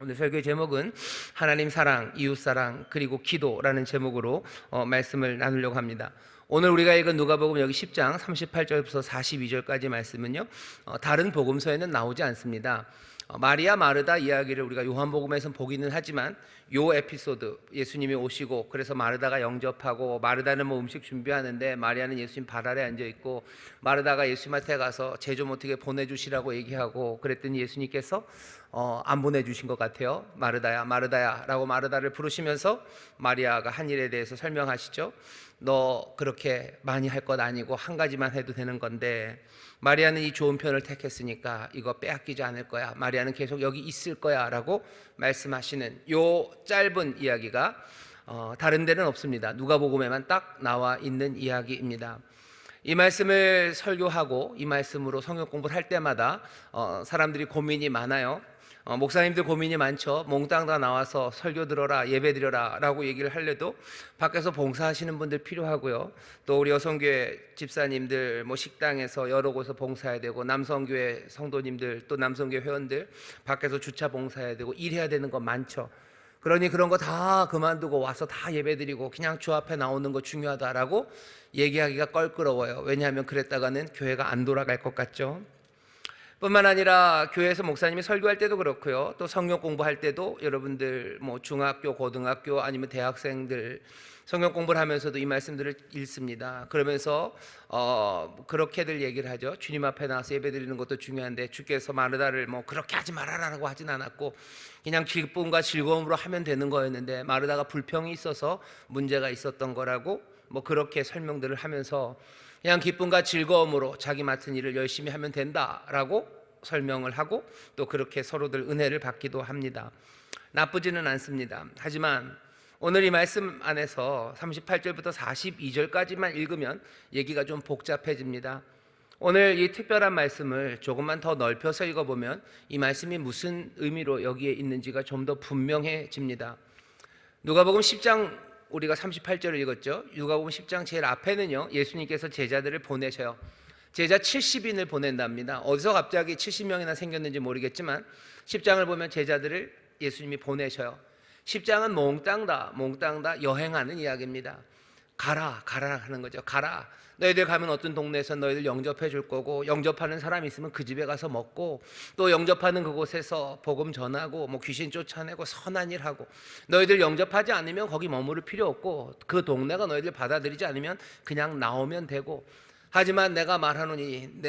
오늘 설교의 제목은 하나님 사랑, 이웃 사랑, 그리고 기도라는 제목으로 말씀을 나누려고 합니다. 오늘 우리가 읽은 누가복음 여기 10장 38절부터 42절까지 말씀은요, 다른 복음서에는 나오지 않습니다. 마리아 마르다 이야기를 우리가 요한복음에서는 보기는 하지만 요 에피소드, 예수님이 오시고 그래서 마르다가 영접하고, 마르다는 음식 준비하는데 마리아는 예수님 발 아래 앉아 있고, 마르다가 예수님한테 가서 쟤 좀 어떻게 보내주시라고 얘기하고, 그랬더니 예수님께서 안 보내주신 것 같아요. 마르다야 마르다야 라고 마르다를 부르시면서 마리아가 한 일에 대해서 설명하시죠. 너 그렇게 많이 할 것 아니고 한 가지만 해도 되는 건데, 마리아는 이 좋은 편을 택했으니까 이거 빼앗기지 않을 거야, 마리아는 계속 여기 있을 거야 라고 말씀하시는 요 짧은 이야기가 다른 데는 없습니다. 누가복음에만 딱 나와 있는 이야기입니다. 이 말씀을 설교하고 이 말씀으로 성경 공부를 할 때마다 사람들이 고민이 많아요. 목사님들 고민이 많죠. 몽땅 다 나와서 설교 들어라, 예배 드려라 라고 얘기를 하려도 밖에서 봉사하시는 분들 필요하고요. 또 우리 여성교회 집사님들 식당에서 여러 곳에서 봉사해야 되고, 남성교회 성도님들 또 남성교회 회원들 밖에서 주차 봉사해야 되고, 일해야 되는 거 많죠. 그러니 그런 거 다 그만두고 와서 다 예배드리고 그냥 주 앞에 나오는 거 중요하다라고 얘기하기가 껄끄러워요. 왜냐하면 그랬다가는 교회가 안 돌아갈 것 같죠. 뿐만 아니라 교회에서 목사님이 설교할 때도 그렇고요, 또 성경 공부할 때도 여러분들 중학교, 고등학교 아니면 대학생들 성경 공부를 하면서도 이 말씀들을 읽습니다. 그러면서 그렇게들 얘기를 하죠. 주님 앞에 나와서 예배드리는 것도 중요한데 주께서 마르다를 그렇게 하지 말아라라고 하진 않았고, 그냥 기쁨과 즐거움으로 하면 되는 거였는데 마르다가 불평이 있어서 문제가 있었던 거라고 그렇게 설명들을 하면서 그냥 기쁨과 즐거움으로 자기 맡은 일을 열심히 하면 된다라고 설명을 하고, 또 그렇게 서로들 은혜를 받기도 합니다. 나쁘지는 않습니다. 하지만 오늘 이 말씀 안에서 38절부터 42절까지만 읽으면 얘기가 좀 복잡해집니다. 오늘 이 특별한 말씀을 조금만 더 넓혀서 읽어보면 이 말씀이 무슨 의미로 여기에 있는지가 좀 더 분명해집니다. 누가복음 10장 우리가 38절을 읽었죠. 누가복음 10장 제일 앞에는요, 예수님께서 제자들을 보내셔요. 제자 70인을 보낸답니다. 어디서 갑자기 70명이나 생겼는지 모르겠지만 10장을 보면 제자들을 예수님이 보내셔요. 10장은 몽땅 다 여행하는 이야기입니다. 가라 하는 거죠. 가라, 너희들 가면 어떤 동네에서 너희들 영접해 줄 거고, 영접하는 사람이 있으면 그 집에 가서 먹고, 또 영접하는 그곳에서 복음 전하고 귀신 쫓아내고 선한 일 하고, 너희들 영접하지 않으면 거기 머무를 필요 없고, 그 동네가 너희들 받아들이지 않으면 그냥 나오면 되고, 하지만 내가 말하노니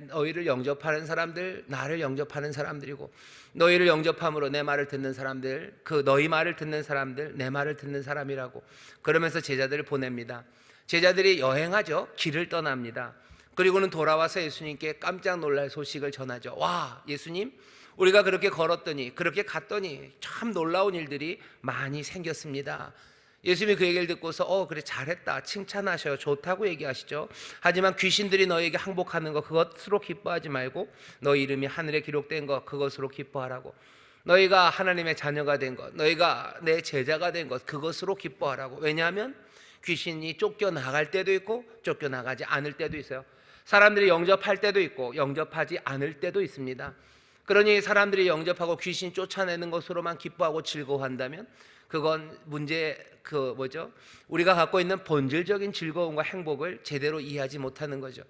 너희를 영접하는 사람들 나를 영접하는 사람들이고, 너희를 영접함으로 내 말을 듣는 사람들, 그 너희 말을 듣는 사람들 내 말을 듣는 사람이라고 그러면서 제자들을 보냅니다. 제자들이 여행하죠. 길을 떠납니다. 그리고는 돌아와서 예수님께 깜짝 놀랄 소식을 전하죠. 와, 예수님, 우리가 그렇게 걸었더니 그렇게 갔더니 참 놀라운 일들이 많이 생겼습니다. 예수님이 그 얘기를 듣고서 그래 잘했다 칭찬하셔요. 좋다고 얘기하시죠. 하지만 귀신들이 너에게 항복하는 것 그것으로 기뻐하지 말고 너희 이름이 하늘에 기록된 것 그것으로 기뻐하라고, 너희가 하나님의 자녀가 된 것, 너희가 내 제자가 된 것 그것으로 기뻐하라고. 왜냐하면 귀신이 쫓겨나갈 때도 있고 쫓겨나가지 않을 때도 있어요. 사람들이 영접할 때도 있고 영접하지 않을 때도 있습니다. 그러니 사람들이 영접하고 귀신 쫓아내는 것으로만 기뻐하고 즐거워한다면 그건 우리가 갖고 있는 본질적인 즐거움과 행복을 제대로 이해하지 못하는 거죠.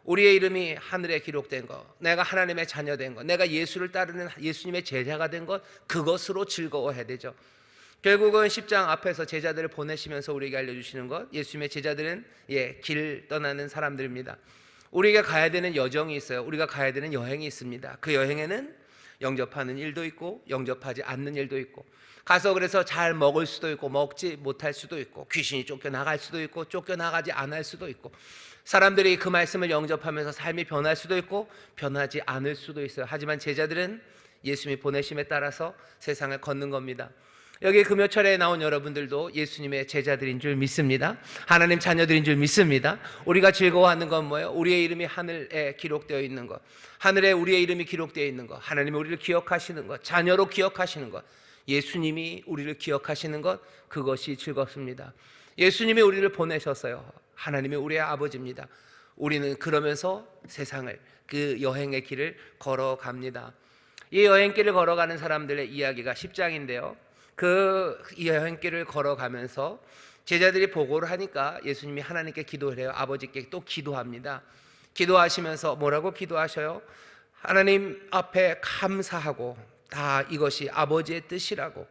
우리의 이름이 하늘에 기록된 것, 내가 하나님의 자녀 된 것, 내가 예수를 따르는 예수님의 제자가 된 것 그것으로 즐거워해야 되죠. 결국은 10장 앞에서 제자들을 보내시면서 우리에게 알려주시는 것, 예수님의 제자들은 길 떠나는 사람들입니다. 우리가 가야 되는 여정이 있어요. 우리가 가야 되는 여행이 있습니다. 그 여행에는 영접하는 일도 있고 영접하지 않는 일도 있고, 가서 그래서 잘 먹을 수도 있고 먹지 못할 수도 있고, 귀신이 쫓겨나갈 수도 있고 쫓겨나가지 않을 수도 있고, 사람들이 그 말씀을 영접하면서 삶이 변할 수도 있고 변하지 않을 수도 있어요. 하지만 제자들은 예수님이 보내심에 따라서 세상을 걷는 겁니다. 여기 금요철에 나온 여러분들도 예수님의 제자들인 줄 믿습니다. 하나님 자녀들인 줄 믿습니다. 우리가 즐거워하는 건 뭐예요? 우리의 이름이 하늘에 기록되어 있는 것, 하늘에 우리의 이름이 기록되어 있는 것, 하나님이 우리를 기억하시는 것, 자녀로 기억하시는 것, 예수님이 우리를 기억하시는 것, 그것이 즐겁습니다. 예수님이 우리를 보내셨어요. 하나님이 우리의 아버지입니다. 우리는 그러면서 세상을, 그 여행의 길을 걸어갑니다. 이 여행길을 걸어가는 사람들의 이야기가 10장인데요. 그 여행길을 걸어가면서 제자들이 보고를 하니까 예수님이 하나님께 기도를 해요. 아버지께 또 기도합니다. 기도하시면서 뭐라고 기도하셔요? 하나님 앞에 감사하고, 다 이것이 아버지의 뜻이라고,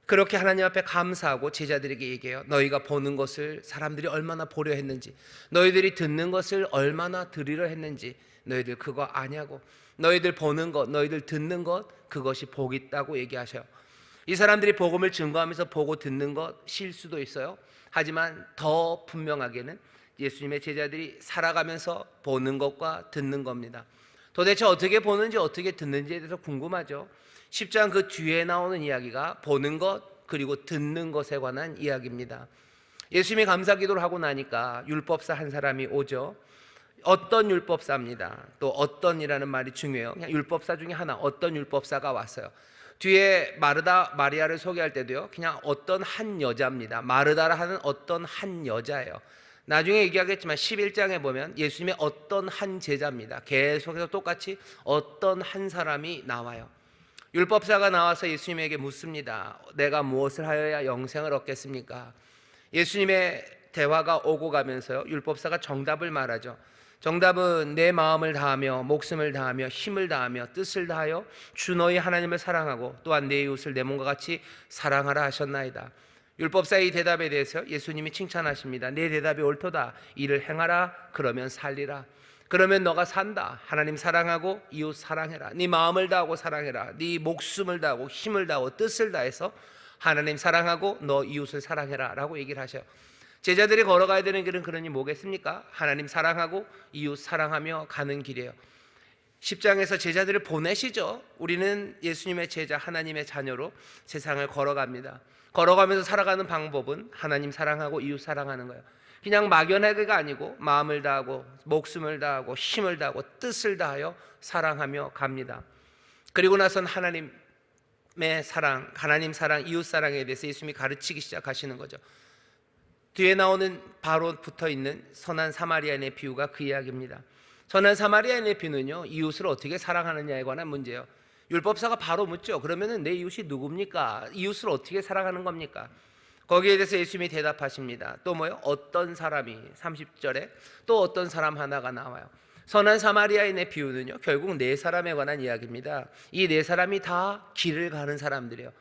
그렇게 하나님 앞에 감사하고 제자들에게 얘기해요. 너희가 보는 것을 사람들이 얼마나 보려 했는지, 너희들이 듣는 것을 얼마나 들으려 했는지 너희들 그거 아냐고. 너희들 보는 것, 너희들 듣는 것, 그것이 복 있다고 얘기하셔요. 이 사람들이 복음을 증거하면서 보고 듣는 것일 수도 있어요. 하지만 더 분명하게는 예수님의 제자들이 살아가면서 보는 것과 듣는 겁니다. 도대체 어떻게 보는지 어떻게 듣는지에 대해서 궁금하죠. 10장 그 뒤에 나오는 이야기가 보는 것 그리고 듣는 것에 관한 이야기입니다. 예수님이 감사기도를 하고 나니까 율법사 한 사람이 오죠. 어떤 율법사입니다. 또 어떤이라는 말이 중요해요. 그냥 율법사 중에 하나, 어떤 율법사가 왔어요. 뒤에 마르다 마리아를 소개할 때도요, 그냥 어떤 한 여자입니다. 마르다라 하는 어떤 한 여자예요. 나중에 얘기하겠지만 11장에 보면 예수님의 어떤 한 제자입니다. 계속해서 똑같이 어떤 한 사람이 나와요. 율법사가 나와서 예수님에게 묻습니다. 내가 무엇을 하여야 영생을 얻겠습니까? 예수님의 대화가 오고 가면서요, 율법사가 정답을 말하죠. 정답은 내 마음을 다하며 목숨을 다하며 힘을 다하며 뜻을 다하여 주 너희 하나님을 사랑하고 또한 내 이웃을 내 몸과 같이 사랑하라 하셨나이다. 율법사의 대답에 대해서 예수님이 칭찬하십니다. 내 대답이 옳도다. 이를 행하라. 그러면 살리라. 그러면 너가 산다. 하나님 사랑하고 이웃 사랑해라. 네 마음을 다하고 사랑해라. 네 목숨을 다하고 힘을 다하고 뜻을 다해서 하나님 사랑하고 너 이웃을 사랑해라 라고 얘기를 하셔요. 제자들이 걸어가야 되는 길은 그러니 뭐겠습니까? 하나님 사랑하고 이웃 사랑하며 가는 길이에요. 10장에서 제자들을 보내시죠. 우리는 예수님의 제자, 하나님의 자녀로 세상을 걸어갑니다. 걸어가면서 살아가는 방법은 하나님 사랑하고 이웃 사랑하는 거예요. 그냥 막연하게가 아니고 마음을 다하고 목숨을 다하고 힘을 다하고 뜻을 다하여 사랑하며 갑니다. 그리고 나선 하나님의 사랑, 하나님 사랑, 이웃 사랑에 대해서 예수님이 가르치기 시작하시는 거죠. 뒤에 나오는 바로 붙어있는 선한 사마리아인의 비유가 그 이야기입니다. 선한 사마리아인의 비유는요, 이웃을 어떻게 사랑하느냐에 관한 문제예요. 율법사가 바로 묻죠. 그러면 내 이웃이 누굽니까? 이웃을 어떻게 사랑하는 겁니까? 거기에 대해서 예수님이 대답하십니다. 또 뭐요? 어떤 사람이, 30절에 또 어떤 사람 하나가 나와요. 선한 사마리아인의 비유는요, 결국 네 사람에 관한 이야기입니다. 이 네 사람이 다 길을 가는 사람들이에요.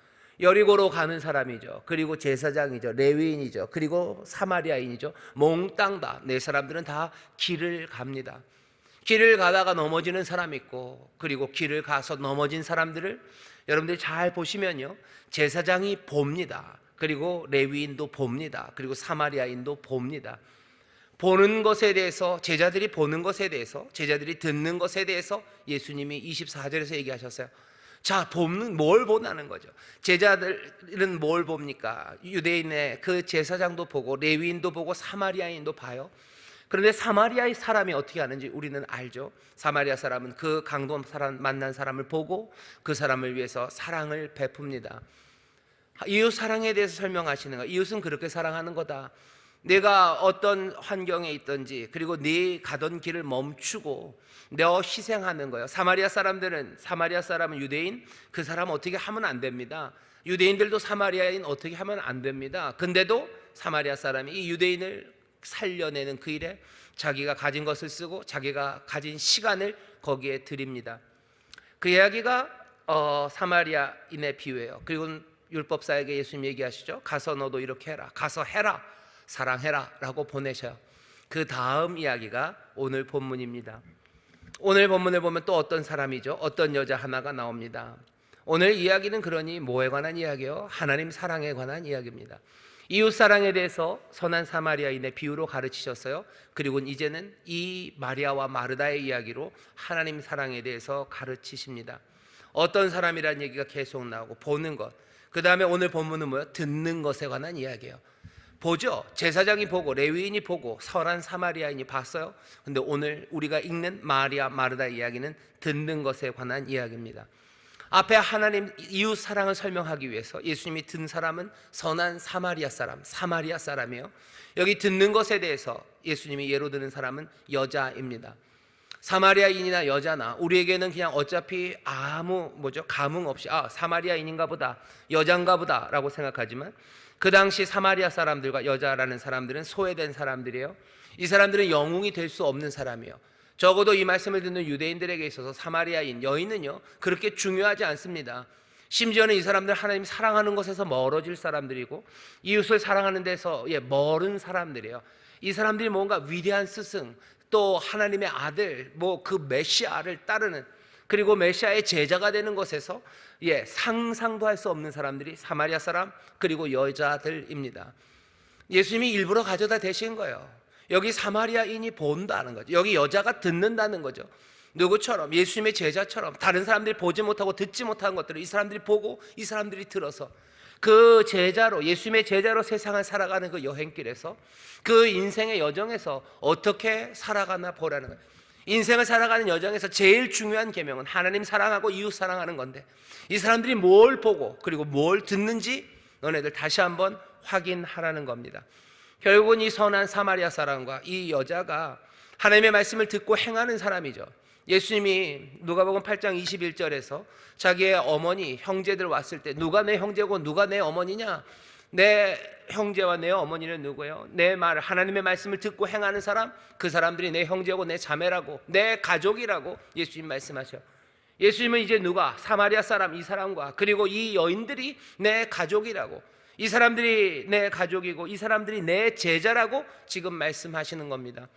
여리고로 가는 사람이죠. 그리고 제사장이죠. 레위인이죠. 그리고 사마리아인이죠. 몽땅 다 네 사람들은 다 길을 갑니다. 길을 가다가 넘어지는 사람이 있고, 그리고 길을 가서 넘어진 사람들을 여러분들이 잘 보시면요, 제사장이 봅니다. 그리고 레위인도 봅니다. 그리고 사마리아인도 봅니다. 보는 것에 대해서, 제자들이 보는 것에 대해서, 제자들이 듣는 것에 대해서 예수님이 24절에서 얘기하셨어요. 자, 보는 뭘 보나는 거죠. 제자들은 뭘 봅니까? 유대인의 그 제사장도 보고 레위인도 보고 사마리아인도 봐요. 그런데 사마리아의 사람이 어떻게 하는지 우리는 알죠. 사마리아 사람은 그 강도 사람 만난 사람을 보고 그 사람을 위해서 사랑을 베풉니다. 이웃 사랑에 대해서 설명하시는 거예요. 이웃은 그렇게 사랑하는 거다. 내가 어떤 환경에 있든지, 그리고 네 가던 길을 멈추고 너 희생하는 거예요. 사마리아 사람은 유대인, 그 사람 어떻게 하면 안 됩니다. 유대인들도 사마리아인 어떻게 하면 안 됩니다. 근데도 사마리아 사람이 이 유대인을 살려내는 그 일에 자기가 가진 것을 쓰고 자기가 가진 시간을 거기에 드립니다. 그 이야기가 사마리아인의 비유예요. 그리고 율법사에게 예수님 얘기하시죠. 가서 너도 이렇게 해라. 가서 해라. 사랑해라 라고 보내셔요. 그 다음 이야기가 오늘 본문입니다. 오늘 본문을 보면 또 어떤 사람이죠? 어떤 여자 하나가 나옵니다. 오늘 이야기는 그러니 뭐에 관한 이야기요? 하나님 사랑에 관한 이야기입니다. 이웃 사랑에 대해서 선한 사마리아인의 비유로 가르치셨어요. 그리고 이제는 이 마리아와 마르다의 이야기로 하나님 사랑에 대해서 가르치십니다. 어떤 사람이라는 얘기가 계속 나오고 보는 것, 그 다음에 오늘 본문은 뭐예요? 듣는 것에 관한 이야기예요. 보죠. 제사장이 보고 레위인이 보고 선한 사마리아인이 봤어요. 근데 오늘 우리가 읽는 마리아 마르다 이야기는 듣는 것에 관한 이야기입니다. 앞에 하나님 이웃 사랑을 설명하기 위해서 예수님이 든 사람은 선한 사마리아 사람이에요. 여기 듣는 것에 대해서 예수님이 예로 드는 사람은 여자입니다. 사마리아인이나 여자나 우리에게는 그냥 어차피 아무 감흥 없이 사마리아인인가 보다, 여잔가 보다라고 생각하지만 그 당시 사마리아 사람들과 여자라는 사람들은 소외된 사람들이에요. 이 사람들은 영웅이 될 수 없는 사람이에요. 적어도 이 말씀을 듣는 유대인들에게 있어서 사마리아인 여인은요 그렇게 중요하지 않습니다. 심지어는 이 사람들 하나님 사랑하는 곳에서 멀어질 사람들이고 이웃을 사랑하는 데서 멀은 사람들이에요. 이 사람들이 뭔가 위대한 스승, 또 하나님의 아들, 그 메시아를 따르는, 그리고 메시아의 제자가 되는 것에서 상상도 할 수 없는 사람들이 사마리아 사람 그리고 여자들입니다. 예수님이 일부러 가져다 대신 거예요. 여기 사마리아인이 본다는 거죠. 여기 여자가 듣는다는 거죠. 누구처럼? 예수님의 제자처럼 다른 사람들이 보지 못하고 듣지 못한 것들을 이 사람들이 보고 이 사람들이 들어서 그 제자로, 예수님의 제자로 세상을 살아가는 그 여행길에서, 그 인생의 여정에서 어떻게 살아가나 보라는 거예요. 인생을 살아가는 여정에서 제일 중요한 계명은 하나님 사랑하고 이웃 사랑하는 건데, 이 사람들이 뭘 보고 그리고 뭘 듣는지 너네들 다시 한번 확인하라는 겁니다. 결국은 이 선한 사마리아 사람과 이 여자가 하나님의 말씀을 듣고 행하는 사람이죠. 예수님이 누가복음 8장 21절에서 자기의 어머니, 형제들 왔을 때 누가 내 형제고 누가 내 어머니냐? 내 형제와 내 어머니는 누구예요? 내 말, 하나님의 말씀을 듣고 행하는 사람, 그 사람들이 내 형제고 내 자매라고, 내 가족이라고 예수님 말씀하셔요. 예수님은 이제 누가? 사마리아 사람, 이 사람과 그리고 이 여인들이 내 가족이라고, 이 사람들이 내 가족이고 이 사람들이 내 제자라고 지금 말씀하시는 겁니다.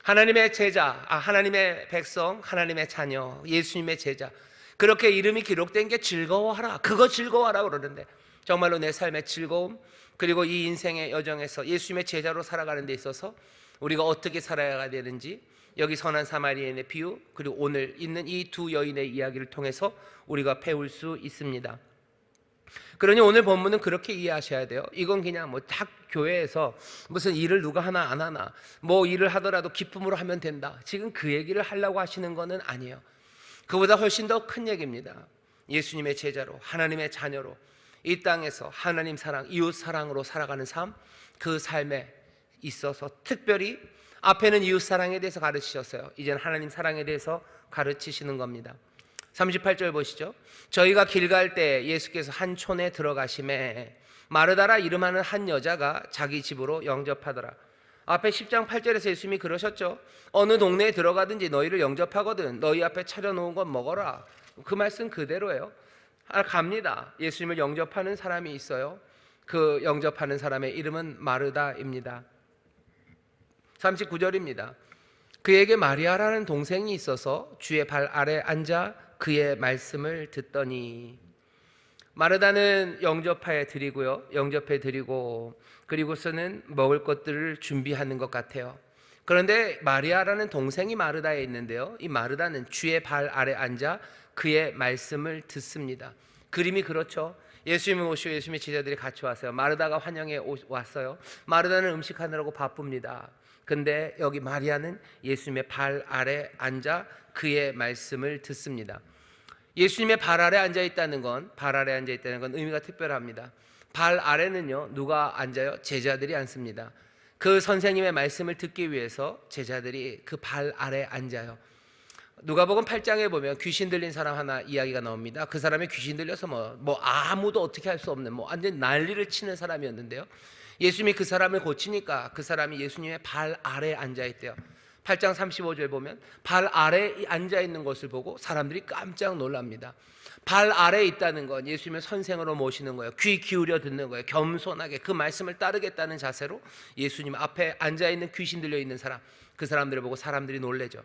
하나님의 제자, 하나님의 백성, 하나님의 자녀, 예수님의 제자, 그렇게 이름이 기록된 게 즐거워하라, 그거 즐거워하라 그러는데, 정말로 내 삶의 즐거움 그리고 이 인생의 여정에서 예수님의 제자로 살아가는 데 있어서 우리가 어떻게 살아야 되는지, 여기 선한 사마리아인의 비유 그리고 오늘 있는 이 두 여인의 이야기를 통해서 우리가 배울 수 있습니다. 그러니 오늘 본문은 그렇게 이해하셔야 돼요. 이건 그냥 딱 교회에서 무슨 일을 누가 하나 안 하나, 일을 하더라도 기쁨으로 하면 된다, 지금 그 얘기를 하려고 하시는 것은 아니에요. 그보다 훨씬 더 큰 얘기입니다. 예수님의 제자로, 하나님의 자녀로 이 땅에서 하나님 사랑, 이웃 사랑으로 살아가는 삶, 그 삶에 있어서 특별히 앞에는 이웃 사랑에 대해서 가르치셨어요. 이제는 하나님 사랑에 대해서 가르치시는 겁니다. 38절 보시죠. 저희가 길 갈 때 예수께서 한 촌에 들어가심에 마르다라 이름하는 한 여자가 자기 집으로 영접하더라. 앞에 10장 8절에서 예수님이 그러셨죠. 어느 동네에 들어가든지 너희를 영접하거든 너희 앞에 차려놓은 것 먹어라. 그 말씀 그대로예요. 갑니다. 예수님을 영접하는 사람이 있어요. 그 영접하는 사람의 이름은 마르다입니다. 39절입니다. 그에게 마리아라는 동생이 있어서 주의 발 아래 앉아 그의 말씀을 듣더니, 마르다는 영접해 드리고요, 영접해 드리고 그리고서는 먹을 것들을 준비하는 것 같아요. 그런데 마리아라는 동생이 마르다에 있는데요, 이 마르다는 주의 발 아래 앉아 그의 말씀을 듣습니다. 그림이 그렇죠. 예수님을 모시고 예수님의 제자들이 같이 왔어요. 마르다가 환영해 왔어요. 마르다는 음식하느라고 바쁩니다. 근데 여기 마리아는 예수님의 발 아래 앉아 그의 말씀을 듣습니다. 예수님의 발 아래 앉아 있다는 건 의미가 특별합니다. 발 아래는요, 누가 앉아요? 제자들이 앉습니다. 그 선생님의 말씀을 듣기 위해서 제자들이 그 발 아래 앉아요. 누가복음 8장에 보면 귀신 들린 사람 하나 이야기가 나옵니다. 그 사람이 귀신 들려서 아무도 어떻게 할 수 없는 완전 난리를 치는 사람이었는데요, 예수님이 그 사람을 고치니까 그 사람이 예수님의 발 아래 앉아 있대요. 8장 35절 보면 발 아래 앉아 있는 것을 보고 사람들이 깜짝 놀랍니다. 발 아래에 있다는 건 예수님을 선생으로 모시는 거예요. 귀 기울여 듣는 거예요. 겸손하게 그 말씀을 따르겠다는 자세로 예수님 앞에 앉아 있는 귀신 들려 있는 사람, 그 사람들을 보고 사람들이 놀래죠.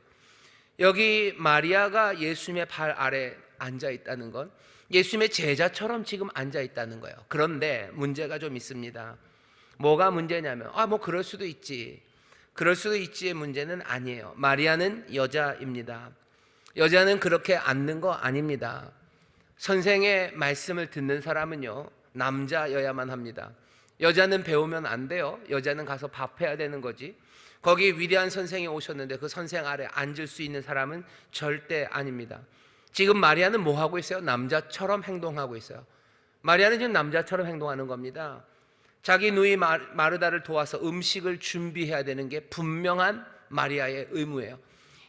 여기 마리아가 예수님의 발 아래 앉아 있다는 건 예수님의 제자처럼 지금 앉아 있다는 거예요. 그런데 문제가 좀 있습니다. 뭐가 문제냐면 그럴 수도 있지, 그럴 수도 있지의 문제는 아니에요. 마리아는 여자입니다. 여자는 그렇게 앉는 거 아닙니다. 선생의 말씀을 듣는 사람은요, 남자여야만 합니다. 여자는 배우면 안 돼요. 여자는 가서 밥해야 되는 거지. 거기 위대한 선생이 오셨는데 그 선생 아래 앉을 수 있는 사람은 절대 아닙니다. 지금 마리아는 뭐 하고 있어요? 남자처럼 행동하고 있어요. 마리아는 지금 남자처럼 행동하는 겁니다. 자기 누이 마르다를 도와서 음식을 준비해야 되는 게 분명한 마리아의 의무예요.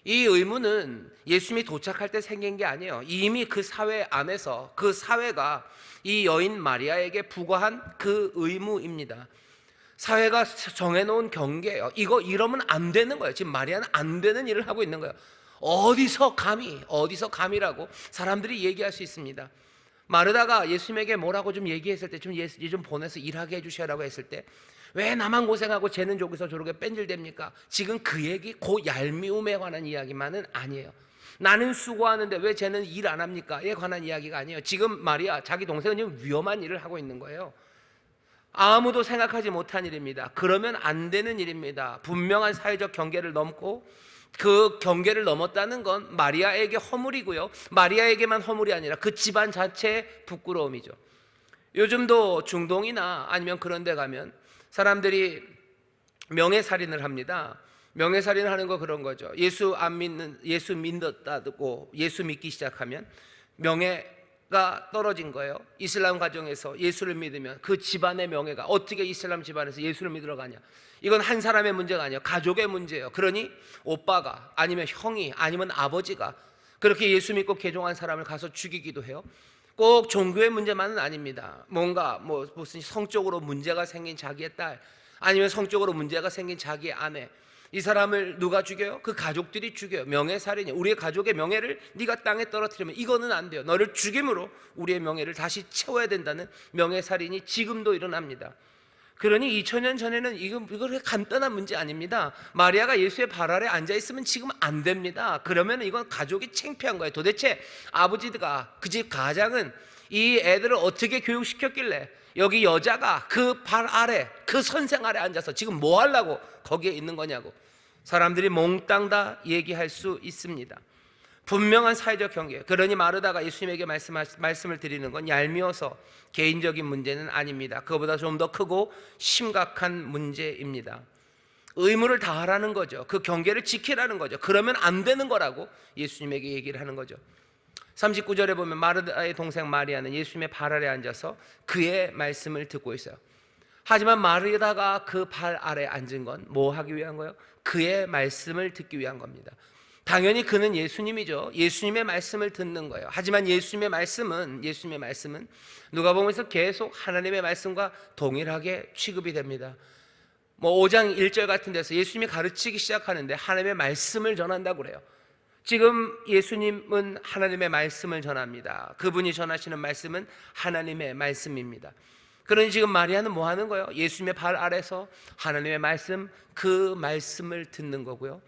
이 의무는 예수님이 도착할 때 생긴 게 아니에요. 이미 그 사회 안에서 그 사회가 이 여인 마리아에게 부과한 그 의무입니다. 사회가 정해놓은 경계예요. 이러면 안 되는 거예요. 지금 마리아는 안 되는 일을 하고 있는 거예요. 어디서 감이라고 사람들이 얘기할 수 있습니다. 마르다가 예수님에게 뭐라고 좀 얘기했을 때, 좀 보내서 일하게 해주셔라고 했을 때, 왜 나만 고생하고 쟤는 저기서 저렇게 뺀질댑니까? 지금 그 얘기, 그 얄미움에 관한 이야기만은 아니에요. 나는 수고하는데 왜 쟤는 일 안 합니까?에 관한 이야기가 아니에요. 지금 마리아, 자기 동생은 지금 위험한 일을 하고 있는 거예요. 아무도 생각하지 못한 일입니다. 그러면 안 되는 일입니다. 분명한 사회적 경계를 넘고 그 경계를 넘었다는 건 마리아에게 허물이고요, 마리아에게만 허물이 아니라 그 집안 자체의 부끄러움이죠. 요즘도 중동이나 아니면 그런 데 가면 사람들이 명예살인을 합니다. 명예살인을 하는 거 그런 거죠. 예수 믿었다고 예수 믿기 시작하면 명예가 떨어진 거예요. 이슬람 가정에서 예수를 믿으면 그 집안의 명예가, 어떻게 이슬람 집안에서 예수를 믿으러 가냐, 이건 한 사람의 문제가 아니에요. 가족의 문제예요. 그러니 오빠가 아니면 형이 아니면 아버지가 그렇게 예수 믿고 개종한 사람을 가서 죽이기도 해요. 꼭 종교의 문제만은 아닙니다. 뭔가 무슨 성적으로 문제가 생긴 자기의 딸, 아니면 성적으로 문제가 생긴 자기의 아내, 이 사람을 누가 죽여요? 그 가족들이 죽여요. 명예살인이에요. 우리의 가족의 명예를 네가 땅에 떨어뜨리면 이거는 안 돼요. 너를 죽임으로 우리의 명예를 다시 채워야 된다는 명예살인이 지금도 일어납니다. 그러니 2000년 전에는 이거 그렇게 간단한 문제 아닙니다. 마리아가 예수의 발 아래 앉아 있으면 지금 안 됩니다. 그러면 이건 가족이 창피한 거예요. 도대체 아버지가, 그 집 가장은 이 애들을 어떻게 교육시켰길래 여기 여자가 그 발 아래, 그 선생 아래 앉아서 지금 뭐 하려고 거기에 있는 거냐고 사람들이 몽땅 다 얘기할 수 있습니다. 분명한 사회적 경계. 그러니 마르다가 예수님에게 말씀을 드리는 건 얄미워서 개인적인 문제는 아닙니다. 그거보다 좀 더 크고 심각한 문제입니다. 의무를 다하라는 거죠. 그 경계를 지키라는 거죠. 그러면 안 되는 거라고 예수님에게 얘기를 하는 거죠. 39절에 보면 마르다의 동생 마리아는 예수님의 발 아래 앉아서 그의 말씀을 듣고 있어요. 하지만 마르다가 그 발 아래 앉은 건 뭐 하기 위한 거예요? 그의 말씀을 듣기 위한 겁니다. 당연히 그는 예수님이죠. 예수님의 말씀을 듣는 거예요. 하지만 예수님의 말씀은 누가복음에서 계속 하나님의 말씀과 동일하게 취급이 됩니다. 5장 1절 같은 데서 예수님이 가르치기 시작하는데 하나님의 말씀을 전한다고 그래요. 지금 예수님은 하나님의 말씀을 전합니다. 그분이 전하시는 말씀은 하나님의 말씀입니다. 그러니 지금 마리아는 뭐 하는 거예요? 예수님의 발 아래서 하나님의 말씀, 그 말씀을 듣는 거고요.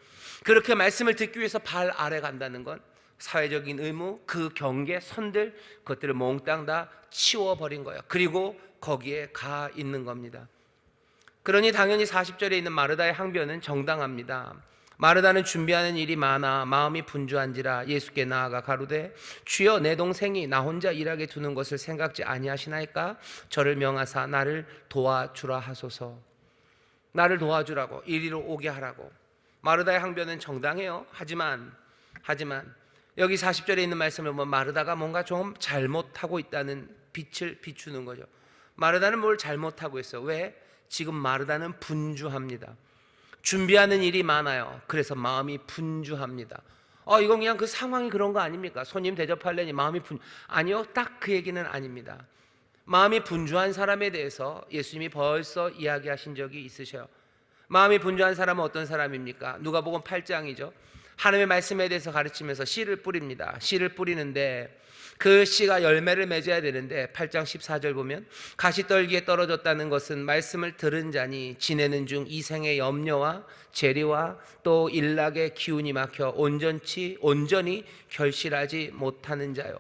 그렇게 말씀을 듣기 위해서 발 아래 간다는 건 사회적인 의무, 그 경계, 선들, 그것들을 몽땅 다 치워버린 거예요. 그리고 거기에 가 있는 겁니다. 그러니 당연히 40절에 있는 마르다의 항변은 정당합니다. 마르다는 준비하는 일이 많아 마음이 분주한지라 예수께 나아가 가로되 주여, 내 동생이 나 혼자 일하게 두는 것을 생각지 아니하시나이까? 저를 명하사 나를 도와주라 하소서. 나를 도와주라고, 이리로 오게 하라고. 마르다의 항변은 정당해요. 하지만 여기 40절에 있는 말씀을 보면 마르다가 뭔가 좀 잘못하고 있다는 빛을 비추는 거죠. 마르다는 뭘 잘못하고 있어요? 왜? 지금 마르다는 분주합니다. 준비하는 일이 많아요. 그래서 마음이 분주합니다. 이건 그냥 그 상황이 그런 거 아닙니까? 손님 대접하려니 마음이 아니요, 딱 그 얘기는 아닙니다. 마음이 분주한 사람에 대해서 예수님이 벌써 이야기하신 적이 있으셔요. 마음이 분주한 사람은 어떤 사람입니까? 누가복음 8장이죠. 하나님의 말씀에 대해서 가르치면서 씨를 뿌립니다. 씨를 뿌리는데 그 씨가 열매를 맺어야 되는데 8장 14절 보면 가시떨기에 떨어졌다는 것은 말씀을 들은 자니 지내는 중 이생의 염려와 재리와 또 일락의 기운이 막혀 온전히 결실하지 못하는 자요.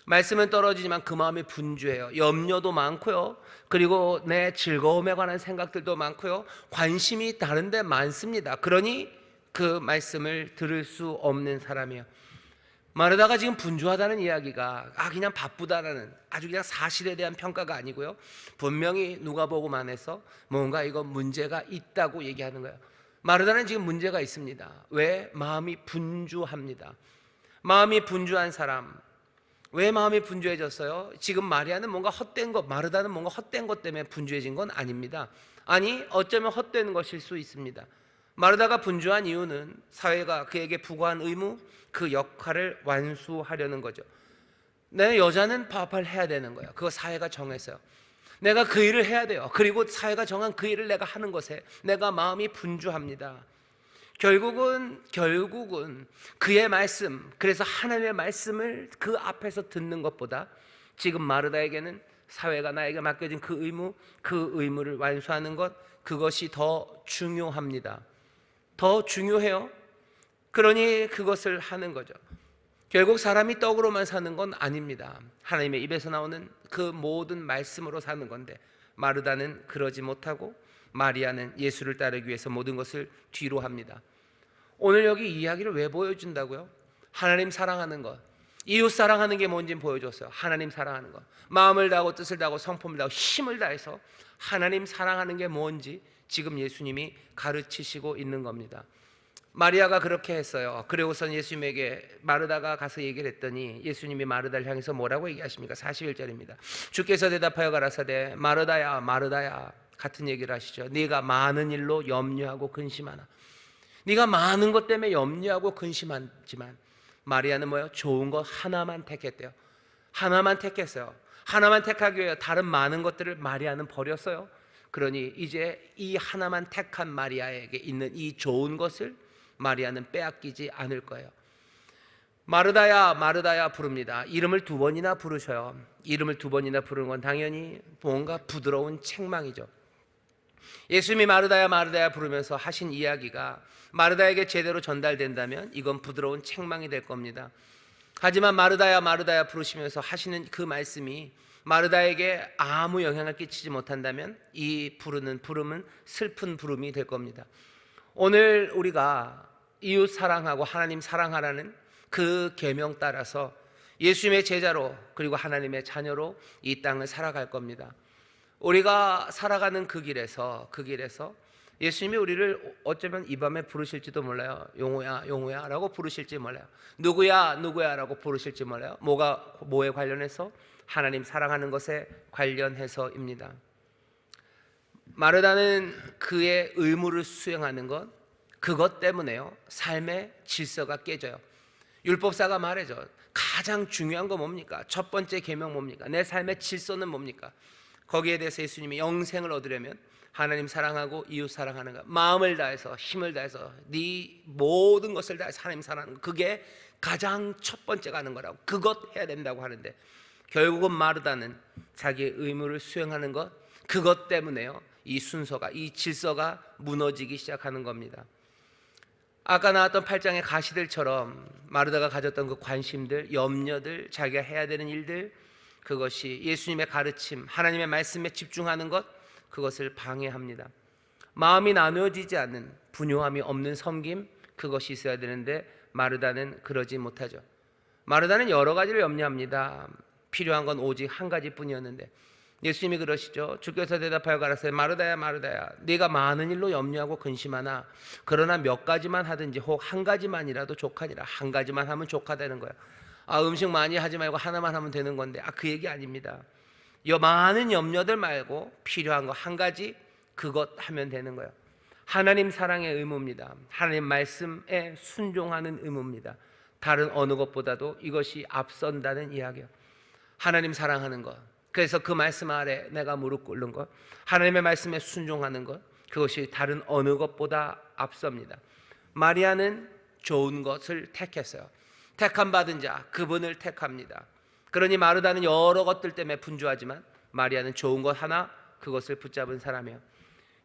말씀은 떨어지지만 그 마음이 분주해요. 염려도 많고요, 그리고 내 즐거움에 관한 생각들도 많고요, 관심이 다른 데 많습니다. 그러니 그 말씀을 들을 수 없는 사람이에요. 마르다가 지금 분주하다는 이야기가 그냥 바쁘다라는 아주 그냥 사실에 대한 평가가 아니고요, 분명히 누가복음 안에서 뭔가 이거 문제가 있다고 얘기하는 거예요. 마르다는 지금 문제가 있습니다. 왜? 마음이 분주합니다. 마음이 분주한 사람, 왜 마음이 분주해졌어요? 지금 마리아는 뭔가 헛된 것, 마르다는 뭔가 헛된 것 때문에 분주해진 건 아닙니다. 아니, 어쩌면 헛된 것일 수 있습니다. 마르다가 분주한 이유는 사회가 그에게 부과한 의무, 그 역할을 완수하려는 거죠. 내 여자는 밥을 해야 되는 거예요. 그거 사회가 정했어요. 내가 그 일을 해야 돼요. 그리고 사회가 정한 그 일을 내가 하는 것에 내가 마음이 분주합니다. 결국은 그의 말씀, 그래서 하나님의 말씀을 그 앞에서 듣는 것보다 지금 마르다에게는 사회가 나에게 맡겨진 그 의무, 그 의무를 완수하는 것, 그것이 더 중요합니다. 더 중요해요. 그러니 그것을 하는 거죠. 결국 사람이 떡으로만 사는 건 아닙니다. 하나님의 입에서 나오는 그 모든 말씀으로 사는 건데, 마르다는 그러지 못하고 마리아는 예수를 따르기 위해서 모든 것을 뒤로 합니다. 오늘 여기 이야기를 왜 보여준다고요? 하나님 사랑하는 것, 이웃 사랑하는 게 뭔지 보여줬어요. 하나님 사랑하는 것, 마음을 다하고 뜻을 다하고 성품을 다하고 힘을 다해서 하나님 사랑하는 게 뭔지 지금 예수님이 가르치시고 있는 겁니다. 마리아가 그렇게 했어요. 그리고선 예수님에게 마르다가 가서 얘기를 했더니 예수님이 마르다를 향해서 뭐라고 얘기하십니까? 41절입니다. 주께서 대답하여 가라사대 마르다야 마르다야, 같은 얘기를 하시죠. 네가 많은 일로 염려하고 근심하나. 네가 많은 것 때문에 염려하고 근심하지만 마리아는 뭐예요? 좋은 것 하나만 택했대요. 하나만 택했어요. 하나만 택하기 위해 다른 많은 것들을 마리아는 버렸어요. 그러니 이제 이 하나만 택한 마리아에게 있는 이 좋은 것을 마리아는 빼앗기지 않을 거예요. 마르다야 마르다야 부릅니다. 이름을 2번이나 부르셔요. 이름을 2번이나 부르는 건 당연히 뭔가 부드러운 책망이죠. 예수님이 마르다야 마르다야 부르면서 하신 이야기가 마르다에게 제대로 전달된다면 이건 부드러운 책망이 될 겁니다. 하지만 마르다야 마르다야 부르시면서 하시는 그 말씀이 마르다에게 아무 영향을 끼치지 못한다면 이 부름은 슬픈 부름이 될 겁니다. 오늘 우리가 이웃 사랑하고 하나님 사랑하라는 그 계명 따라서 예수님의 제자로 그리고 하나님의 자녀로 이 땅을 살아갈 겁니다. 우리가 살아가는 그 길에서 예수님이 우리를 어쩌면 이 밤에 부르실지도 몰라요. 용호야 용호야 라고 부르실지 몰라요. 누구야 누구야 라고 부르실지 몰라요. 뭐에 관련해서? 하나님 사랑하는 것에 관련해서입니다. 마르다는 그의 의무를 수행하는 것, 그것 때문에요 삶의 질서가 깨져요. 율법사가 말해줘. 가장 중요한 거 뭡니까? 첫 번째 계명 뭡니까? 내 삶의 질서는 뭡니까? 거기에 대해서 예수님이 영생을 얻으려면 하나님 사랑하고 이웃 사랑하는 것, 마음을 다해서 힘을 다해서 네 모든 것을 다해서 하나님 사랑하는 것, 그게 가장 첫 번째 가는 거라고, 그것 해야 된다고 하는데 결국은 마르다는 자기의 의무를 수행하는 것, 그것 때문에요 이 순서가, 이 질서가 무너지기 시작하는 겁니다. 아까 나왔던 8장의 가시들처럼 마르다가 가졌던 그 관심들, 염려들, 자기가 해야 되는 일들, 그것이 예수님의 가르침, 하나님의 말씀에 집중하는 것, 그것을 방해합니다. 마음이 나누어지지 않는, 분요함이 없는 섬김, 그것이 있어야 되는데 마르다는 그러지 못하죠. 마르다는 여러 가지를 염려합니다. 필요한 건 오직 한 가지뿐이었는데 예수님이 그러시죠. 주께서 대답하여 가라사대 마르다야 마르다야, 네가 많은 일로 염려하고 근심하나 그러나 몇 가지만 하든지 혹 한 가지만이라도 족하니라. 한 가지만 하면 족하다는 거야. 음식 많이 하지 말고 하나만 하면 되는 건데 그 얘기 아닙니다. 많은 염려들 말고 필요한 거 한 가지, 그것 하면 되는 거예요. 하나님 사랑의 의무입니다. 하나님 말씀에 순종하는 의무입니다. 다른 어느 것보다도 이것이 앞선다는 이야기예요. 하나님 사랑하는 것, 그래서 그 말씀 아래 내가 무릎 꿇는 것, 하나님의 말씀에 순종하는 것, 그것이 다른 어느 것보다 앞섭니다. 마리아는 좋은 것을 택했어요. 택함 받은 자, 그분을 택합니다. 그러니 마르다는 여러 것들 때문에 분주하지만 마리아는 좋은 것 하나, 그것을 붙잡은 사람이에요.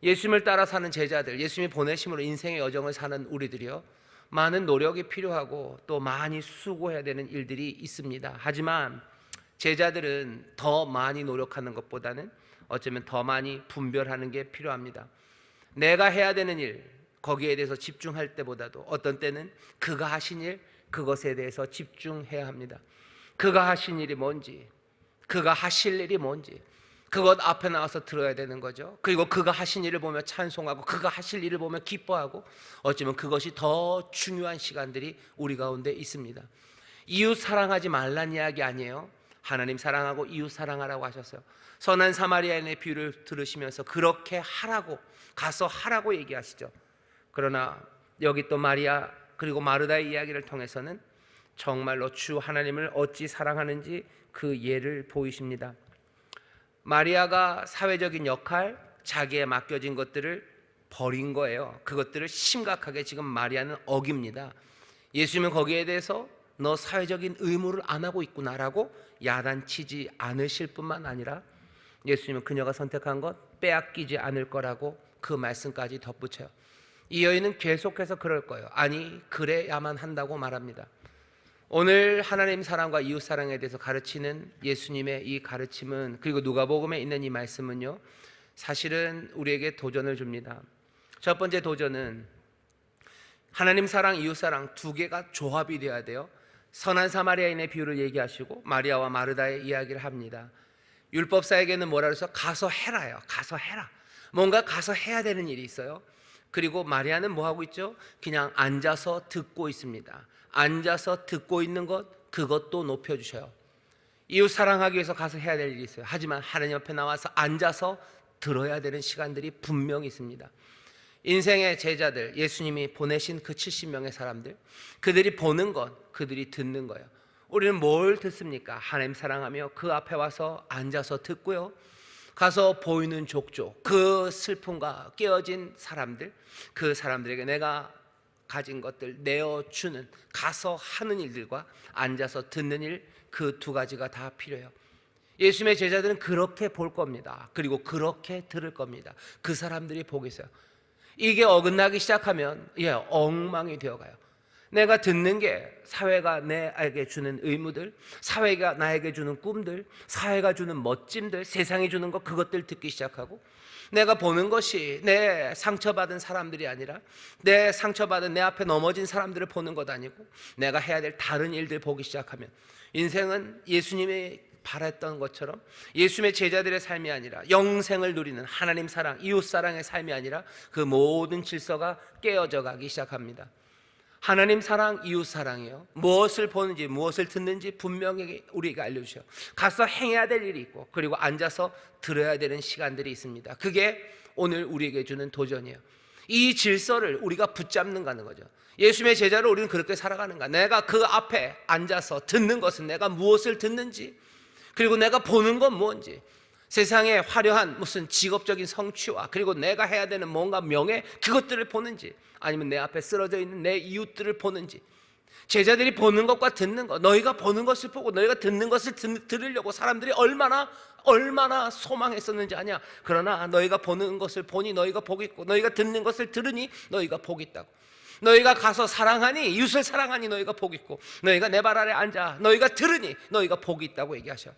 예수님을 따라 사는 제자들, 예수님이 보내심으로 인생의 여정을 사는 우리들이요, 많은 노력이 필요하고 또 많이 수고해야 되는 일들이 있습니다. 하지만 제자들은 더 많이 노력하는 것보다는 어쩌면 더 많이 분별하는 게 필요합니다. 내가 해야 되는 일, 거기에 대해서 집중할 때보다도 어떤 때는 그가 하신 일, 그것에 대해서 집중해야 합니다. 그가 하신 일이 뭔지, 그가 하실 일이 뭔지, 그것 앞에 나와서 들어야 되는 거죠. 그리고 그가 하신 일을 보며 찬송하고 그가 하실 일을 보며 기뻐하고, 어쩌면 그것이 더 중요한 시간들이 우리 가운데 있습니다. 이웃 사랑하지 말란 이야기 아니에요. 하나님 사랑하고 이웃 사랑하라고 하셨어요. 선한 사마리아인의 비유를 들으시면서 그렇게 하라고, 가서 하라고 얘기하시죠. 그러나 여기 또 마리아 그리고 마르다의 이야기를 통해서는 정말로 주 하나님을 어찌 사랑하는지 그 예를 보이십니다. 마리아가 사회적인 역할, 자기에 맡겨진 것들을 버린 거예요. 그것들을 심각하게 지금 마리아는 어깁니다. 예수님은 거기에 대해서 너 사회적인 의무를 안 하고 있구나라고 야단치지 않으실 뿐만 아니라 예수님은 그녀가 선택한 것 빼앗기지 않을 거라고 그 말씀까지 덧붙여요. 이 여인은 계속해서 그럴 거예요. 아니 그래야만 한다고 말합니다. 오늘 하나님 사랑과 이웃 사랑에 대해서 가르치는 예수님의 이 가르침은, 그리고 누가복음에 있는 이 말씀은요, 사실은 우리에게 도전을 줍니다. 첫 번째 도전은 하나님 사랑, 이웃 사랑 두 개가 조합이 되어야 돼요. 선한 사마리아인의 비유를 얘기하시고 마리아와 마르다의 이야기를 합니다. 율법사에게는 뭐라 그래서 가서 해라요. 가서 해라. 뭔가 가서 해야 되는 일이 있어요. 그리고 마리아는 뭐 하고 있죠? 그냥 앉아서 듣고 있습니다. 앉아서 듣고 있는 것, 그것도 높여주셔요. 이웃 사랑하기 위해서 가서 해야 될 일이 있어요. 하지만 하나님 앞에 나와서 앉아서 들어야 되는 시간들이 분명히 있습니다. 인생의 제자들, 예수님이 보내신 그 70명의 사람들, 그들이 보는 것, 그들이 듣는 거예요. 우리는 뭘 듣습니까? 하나님 사랑하며 그 앞에 와서 앉아서 듣고요, 가서 보이는 족족, 그 슬픔과 깨어진 사람들, 그 사람들에게 내가 가진 것들 내어주는, 가서 하는 일들과 앉아서 듣는 일, 그 두 가지가 다 필요해요. 예수님의 제자들은 그렇게 볼 겁니다. 그리고 그렇게 들을 겁니다. 그 사람들이 보겠어요. 이게 어긋나기 시작하면 엉망이 되어가요. 내가 듣는 게 사회가 내게 주는 의무들, 사회가 나에게 주는 꿈들, 사회가 주는 멋짐들, 세상이 주는 것, 그것들 듣기 시작하고, 내가 보는 것이 내 상처받은 사람들이 아니라 내 상처받은, 내 앞에 넘어진 사람들을 보는 것 아니고 내가 해야 될 다른 일들 보기 시작하면 인생은 예수님이 바랬던 것처럼 예수님의 제자들의 삶이 아니라 영생을 누리는 하나님 사랑, 이웃 사랑의 삶이 아니라 그 모든 질서가 깨어져 가기 시작합니다. 하나님 사랑, 이웃 사랑이요, 무엇을 보는지 무엇을 듣는지 분명히 우리에게 알려주셔요. 가서 행해야 될 일이 있고, 그리고 앉아서 들어야 되는 시간들이 있습니다. 그게 오늘 우리에게 주는 도전이에요. 이 질서를 우리가 붙잡는가는 거죠. 예수님의 제자로 우리는 그렇게 살아가는가. 내가 그 앞에 앉아서 듣는 것은 내가 무엇을 듣는지, 그리고 내가 보는 건 뭔지, 세상의 화려한 무슨 직업적인 성취와 그리고 내가 해야 되는 뭔가 명예, 그것들을 보는지, 아니면 내 앞에 쓰러져 있는 내 이웃들을 보는지. 제자들이 보는 것과 듣는 것, 너희가 보는 것을 보고 너희가 듣는 것을 들으려고 사람들이 얼마나 소망했었는지 아냐. 그러나 너희가 보는 것을 보니 너희가 복이 있고, 너희가 듣는 것을 들으니 너희가 복이 있다고. 너희가 가서 사랑하니, 이웃을 사랑하니 너희가 복이 있고, 너희가 내 발 아래 앉아 너희가 들으니 너희가 복이 있다고 얘기하셔.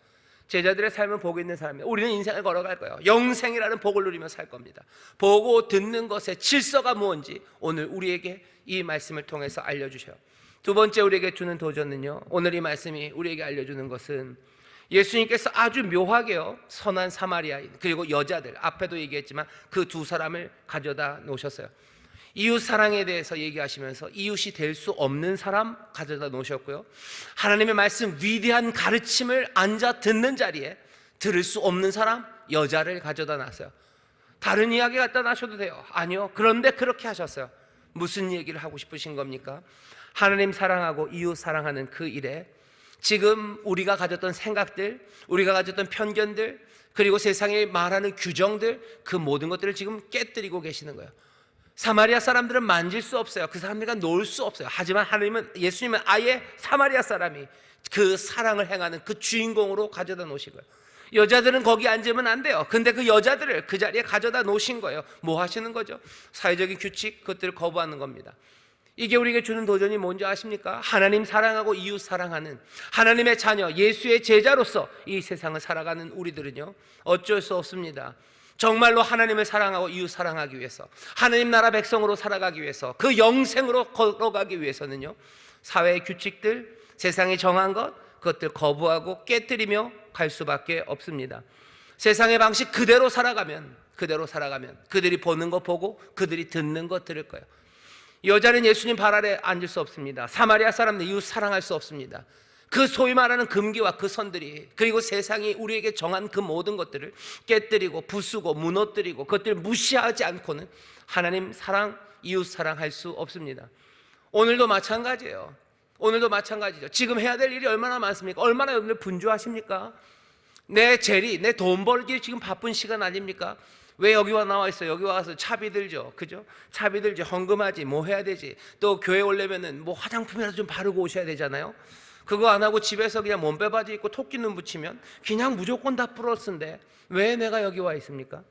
제자들의 삶은 복이 있는 사람이에요. 우리는 인생을 걸어갈 거예요. 영생이라는 복을 누리며 살 겁니다. 보고 듣는 것의 질서가 무엇인지 오늘 우리에게 이 말씀을 통해서 알려주셔요. 두 번째 우리에게 주는 도전은요, 오늘 이 말씀이 우리에게 알려주는 것은 예수님께서 아주 묘하게요, 선한 사마리아인 그리고 여자들, 앞에도 얘기했지만 그 두 사람을 가져다 놓으셨어요. 이웃 사랑에 대해서 얘기하시면서 이웃이 될 수 없는 사람 가져다 놓으셨고요, 하나님의 말씀 위대한 가르침을 앉아 듣는 자리에 들을 수 없는 사람, 여자를 가져다 놨어요. 다른 이야기 갖다 놔셔도 돼요. 아니요, 그런데 그렇게 하셨어요. 무슨 얘기를 하고 싶으신 겁니까? 하나님 사랑하고 이웃 사랑하는 그 일에 지금 우리가 가졌던 생각들, 우리가 가졌던 편견들, 그리고 세상이 말하는 규정들, 그 모든 것들을 지금 깨뜨리고 계시는 거예요. 사마리아 사람들은 만질 수 없어요. 그 사람들과 놀 수 없어요. 하지만 하나님은, 예수님은 아예 사마리아 사람이 그 사랑을 행하는 그 주인공으로 가져다 놓으신 거예요. 여자들은 거기 앉으면 안 돼요. 근데 그 여자들을 그 자리에 가져다 놓으신 거예요. 뭐 하시는 거죠? 사회적인 규칙, 그것들을 거부하는 겁니다. 이게 우리에게 주는 도전이 뭔지 아십니까? 하나님 사랑하고 이웃 사랑하는 하나님의 자녀, 예수의 제자로서 이 세상을 살아가는 우리들은요, 어쩔 수 없습니다. 정말로 하나님을 사랑하고 이웃 사랑하기 위해서, 하나님 나라 백성으로 살아가기 위해서, 그 영생으로 걸어가기 위해서는요, 사회의 규칙들, 세상이 정한 것, 그것들 거부하고 깨뜨리며 갈 수밖에 없습니다. 세상의 방식 그대로 살아가면 그들이 보는 거 보고 그들이 듣는 거 들을 거예요. 여자는 예수님 발 아래 앉을 수 없습니다. 사마리아 사람들 이웃 사랑할 수 없습니다. 그 소위 말하는 금기와 그 선들이, 그리고 세상이 우리에게 정한 그 모든 것들을 깨뜨리고 부수고 무너뜨리고 그것들을 무시하지 않고는 하나님 사랑, 이웃 사랑할 수 없습니다. 오늘도 마찬가지예요. 오늘도 마찬가지죠. 지금 해야 될 일이 얼마나 많습니까? 얼마나 여러분들 분주하십니까? 내 재리, 내 돈 벌기 지금 바쁜 시간 아닙니까? 왜 여기 와 나와 있어요? 여기 와서 차비 들죠, 그죠? 차비 들죠. 헌금하지, 뭐 해야 되지? 또 교회 오려면은 뭐 화장품이라도 좀 바르고 오셔야 되잖아요. 그거 안 하고 집에서 그냥 몸빼바지 입고 토끼 눈 붙이면 그냥 무조건 다 플러스인데 왜 내가 여기 와 있습니까?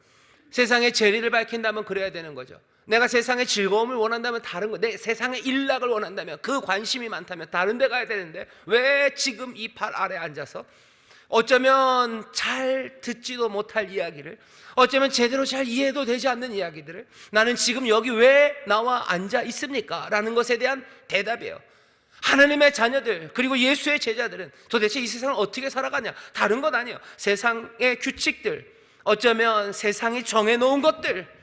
세상의 재리를 밝힌다면 그래야 되는 거죠. 내가 세상의 즐거움을 원한다면 다른 거, 내 세상의 일락을 원한다면, 그 관심이 많다면 다른 데 가야 되는데 왜 지금 이 팔 아래 앉아서 어쩌면 잘 듣지도 못할 이야기를, 어쩌면 제대로 잘 이해도 되지 않는 이야기들을 나는 지금 여기 왜 나와 앉아 있습니까? 라는 것에 대한 대답이에요. 하나님의 자녀들 그리고 예수의 제자들은 도대체 이 세상을 어떻게 살아가냐? 다른 것 아니에요. 세상의 규칙들, 어쩌면 세상이 정해놓은 것들,